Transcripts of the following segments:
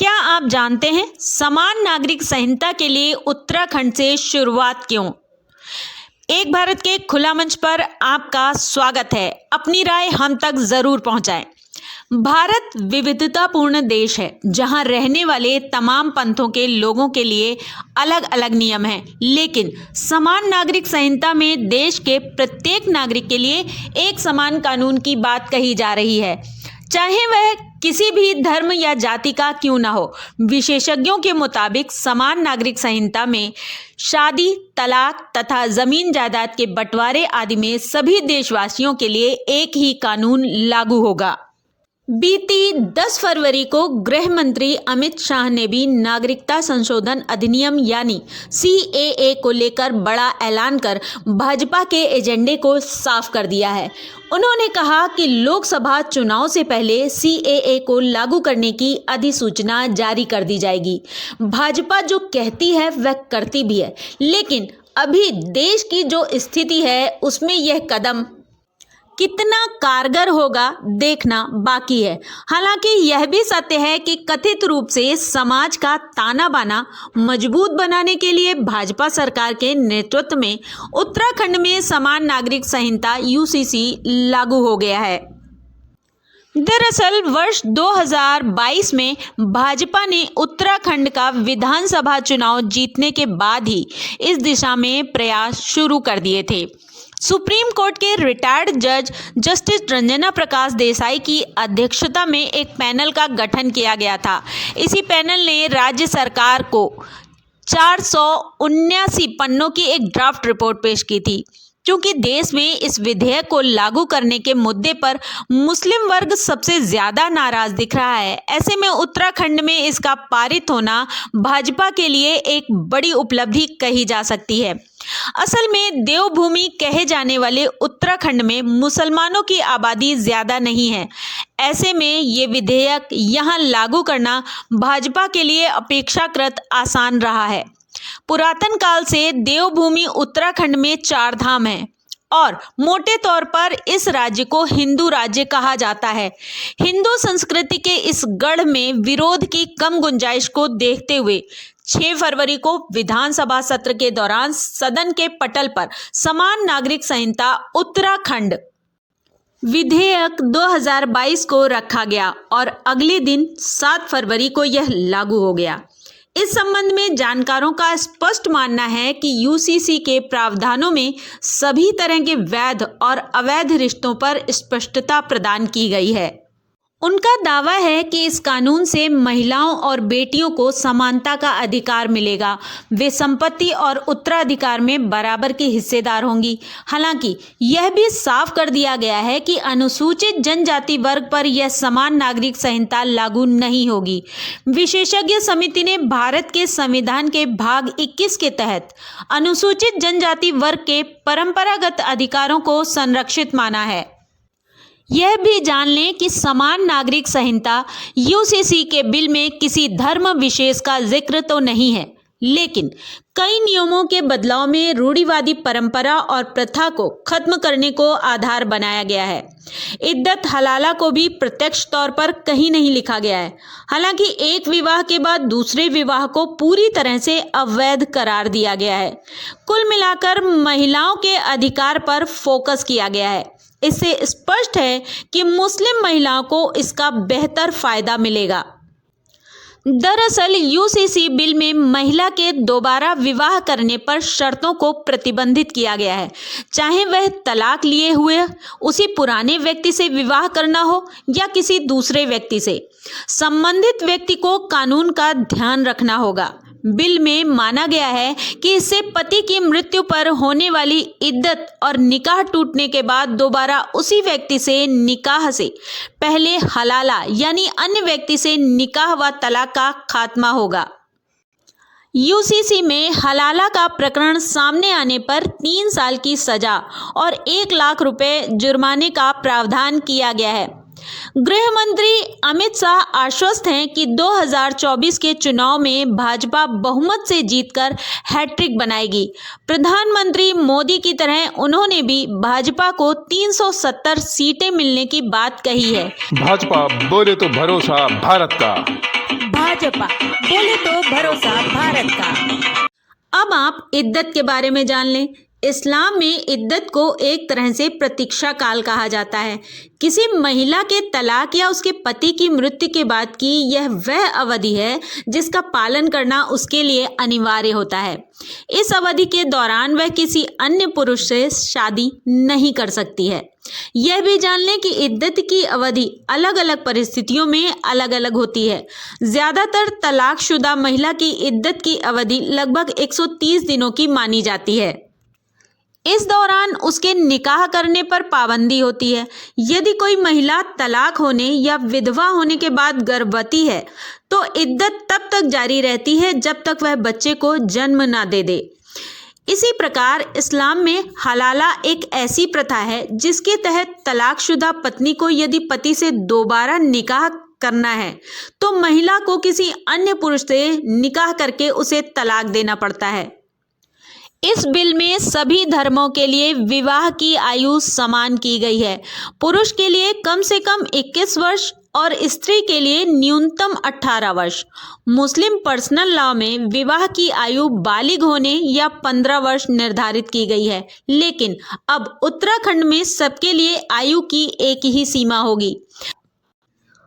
क्या आप जानते हैं समान नागरिक संहिता के लिए उत्तराखंड से शुरुआत क्यों? एक भारत के खुला मंच पर आपका स्वागत है। अपनी राय हम तक जरूर पहुंचाएं। भारत विविधतापूर्ण देश है जहां रहने वाले तमाम पंथों के लोगों के लिए अलग अलग नियम हैं, लेकिन समान नागरिक संहिता में देश के प्रत्येक नागरिक के लिए एक समान कानून की बात कही जा रही है, चाहे वह किसी भी धर्म या जाति का क्यों ना हो। विशेषज्ञों के मुताबिक समान नागरिक संहिता में शादी, तलाक तथा जमीन जायदाद के बंटवारे आदि में सभी देशवासियों के लिए एक ही कानून लागू होगा। बीती 10 फरवरी को गृह मंत्री अमित शाह ने भी नागरिकता संशोधन अधिनियम यानी CAA को लेकर बड़ा ऐलान कर भाजपा के एजेंडे को साफ कर दिया है। उन्होंने कहा कि लोकसभा चुनाव से पहले CAA को लागू करने की अधिसूचना जारी कर दी जाएगी। भाजपा जो कहती है वह करती भी है, लेकिन अभी देश की जो स्थिति है उसमें यह कदम कितना कारगर होगा देखना बाकी है। हालांकि यह भी सत्य है कि कथित रूप से समाज का ताना बाना मजबूत बनाने के लिए भाजपा सरकार के नेतृत्व में उत्तराखंड में समान नागरिक संहिता UCC लागू हो गया है। दरअसल वर्ष 2022 में भाजपा ने उत्तराखंड का विधानसभा चुनाव जीतने के बाद ही इस दिशा में प्रयास शुरू कर दिए थे। सुप्रीम कोर्ट के रिटायर्ड जज जस्टिस रंजना प्रकाश देसाई की अध्यक्षता में एक पैनल का गठन किया गया था। इसी पैनल ने राज्य सरकार को 479 पन्नों की एक ड्राफ्ट रिपोर्ट पेश की थी। क्योंकि देश में इस विधेयक को लागू करने के मुद्दे पर मुस्लिम वर्ग सबसे ज्यादा नाराज दिख रहा है, ऐसे में उत्तराखंड में इसका पारित होना भाजपा के लिए एक बड़ी उपलब्धि कही जा सकती है। असल में देवभूमि कहे जाने वाले उत्तराखंड में मुसलमानों की आबादी ज्यादा नहीं है। ऐसे में ये विधेयक यहाँ लागू करना भाजपा के लिए अपेक्षाकृत आसान रहा है। पुरातन काल से देवभूमि उत्तराखंड में 4 धाम हैं और मोटे तौर पर इस राज्य को हिंदू राज्य कहा जाता है। हिंदू संस्कृति के इस गढ़ में विरोध की कम गुंजाइश को देखते हुए 6 फरवरी को विधानसभा सत्र के दौरान सदन के पटल पर समान नागरिक संहिता उत्तराखंड विधेयक 2022 को रखा गया और अगले दिन 7 फरवरी को यह लागू हो गया। इस संबंध में जानकारों का स्पष्ट मानना है कि UCC के प्रावधानों में सभी तरह के वैध और अवैध रिश्तों पर स्पष्टता प्रदान की गई है। उनका दावा है कि इस कानून से महिलाओं और बेटियों को समानता का अधिकार मिलेगा। वे संपत्ति और उत्तराधिकार में बराबर की हिस्सेदार होंगी। हालांकि यह भी साफ कर दिया गया है कि अनुसूचित जनजाति वर्ग पर यह समान नागरिक संहिता लागू नहीं होगी। विशेषज्ञ समिति ने भारत के संविधान के भाग 21 के तहत अनुसूचित जनजाति वर्ग के परंपरागत अधिकारों को संरक्षित माना है। यह भी जान लें कि समान नागरिक संहिता UCC के बिल में किसी धर्म विशेष का जिक्र तो नहीं है, लेकिन कई नियमों के बदलाव में रूढ़िवादी परंपरा और प्रथा को खत्म करने को आधार बनाया गया है। इद्दत हलाला को भी प्रत्यक्ष तौर पर कहीं नहीं लिखा गया है। हालांकि एक विवाह के बाद दूसरे विवाह को पूरी तरह से अवैध करार दिया गया है। कुल मिलाकर महिलाओं के अधिकार पर फोकस किया गया है। इससे स्पष्ट है कि मुस्लिम महिलाओं को इसका बेहतर फायदा मिलेगा। दरअसल UCC बिल में महिला के दोबारा विवाह करने पर शर्तों को प्रतिबंधित किया गया है, चाहे वह तलाक लिए हुए उसी पुराने व्यक्ति से विवाह करना हो या किसी दूसरे व्यक्ति से। संबंधित व्यक्ति को कानून का ध्यान रखना होगा। बिल में माना गया है कि इससे पति की मृत्यु पर होने वाली इद्दत और निकाह टूटने के बाद दोबारा उसी व्यक्ति से निकाह से पहले हलाला यानी अन्य व्यक्ति से निकाह व तलाक का खात्मा होगा। UCC में हलाला का प्रकरण सामने आने पर 3 साल की सजा और 1 लाख रुपए जुर्माने का प्रावधान किया गया है। गृह मंत्री अमित शाह आश्वस्त हैं कि 2024 के चुनाव में भाजपा बहुमत से जीतकर हैट्रिक बनाएगी। प्रधानमंत्री मोदी की तरह उन्होंने भी भाजपा को 370 सीटें मिलने की बात कही है। भाजपा बोले तो भरोसा भारत का। भाजपा बोले तो भरोसा भारत का। अब आप इद्दत के बारे में जान लें। इस्लाम में इद्दत को एक तरह से प्रतीक्षा काल कहा जाता है। किसी महिला के तलाक या उसके पति की मृत्यु के बाद की यह वह अवधि है जिसका पालन करना उसके लिए अनिवार्य होता है। इस अवधि के दौरान वह किसी अन्य पुरुष से शादी नहीं कर सकती है। यह भी जान लें कि इद्दत की अवधि अलग अलग परिस्थितियों में अलग अलग होती है। ज़्यादातर तलाकशुदा महिला की इद्दत की अवधि लगभग 130 दिनों की मानी जाती है। इस दौरान उसके निकाह करने पर पाबंदी होती है। यदि कोई महिला तलाक होने या विधवा होने के बाद गर्भवती है तो इद्दत तब तक जारी रहती है जब तक वह बच्चे को जन्म ना दे दे। इसी प्रकार इस्लाम में हलाला एक ऐसी प्रथा है जिसके तहत तलाकशुदा पत्नी को यदि पति से दोबारा निकाह करना है तो महिला को किसी अन्य पुरुष से निकाह करके उसे तलाक देना पड़ता है। इस बिल में सभी धर्मों के लिए विवाह की आयु समान की गई है। पुरुष के लिए कम से कम 21 वर्ष और स्त्री के लिए न्यूनतम 18 वर्ष। मुस्लिम पर्सनल लॉ में विवाह की आयु बालिग होने या 15 वर्ष निर्धारित की गई है, लेकिन अब उत्तराखंड में सबके लिए आयु की एक ही सीमा होगी।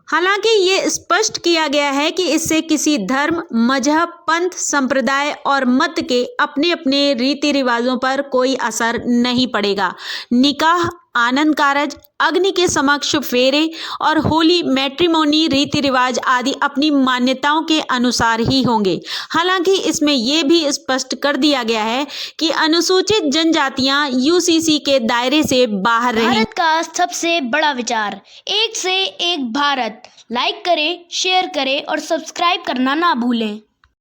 हालांकि ये स्पष्ट किया गया है कि इससे किसी धर्म, मजहब, पंथ, संप्रदाय और मत के अपने अपने रीति रिवाजों पर कोई असर नहीं पड़ेगा। निकाह, आनंद कारज, अग्नि के समक्ष फेरे और होली मैट्रिमोनी रीति रिवाज आदि अपनी मान्यताओं के अनुसार ही होंगे। हालांकि इसमें यह भी स्पष्ट कर दिया गया है कि अनुसूचित जनजातियां यूसीसी के दायरे से बाहर रहेंगी। भारत का सबसे बड़ा विचार, एक से एक भारत। लाइक करें, शेयर करें और सब्सक्राइब करना ना भूलें।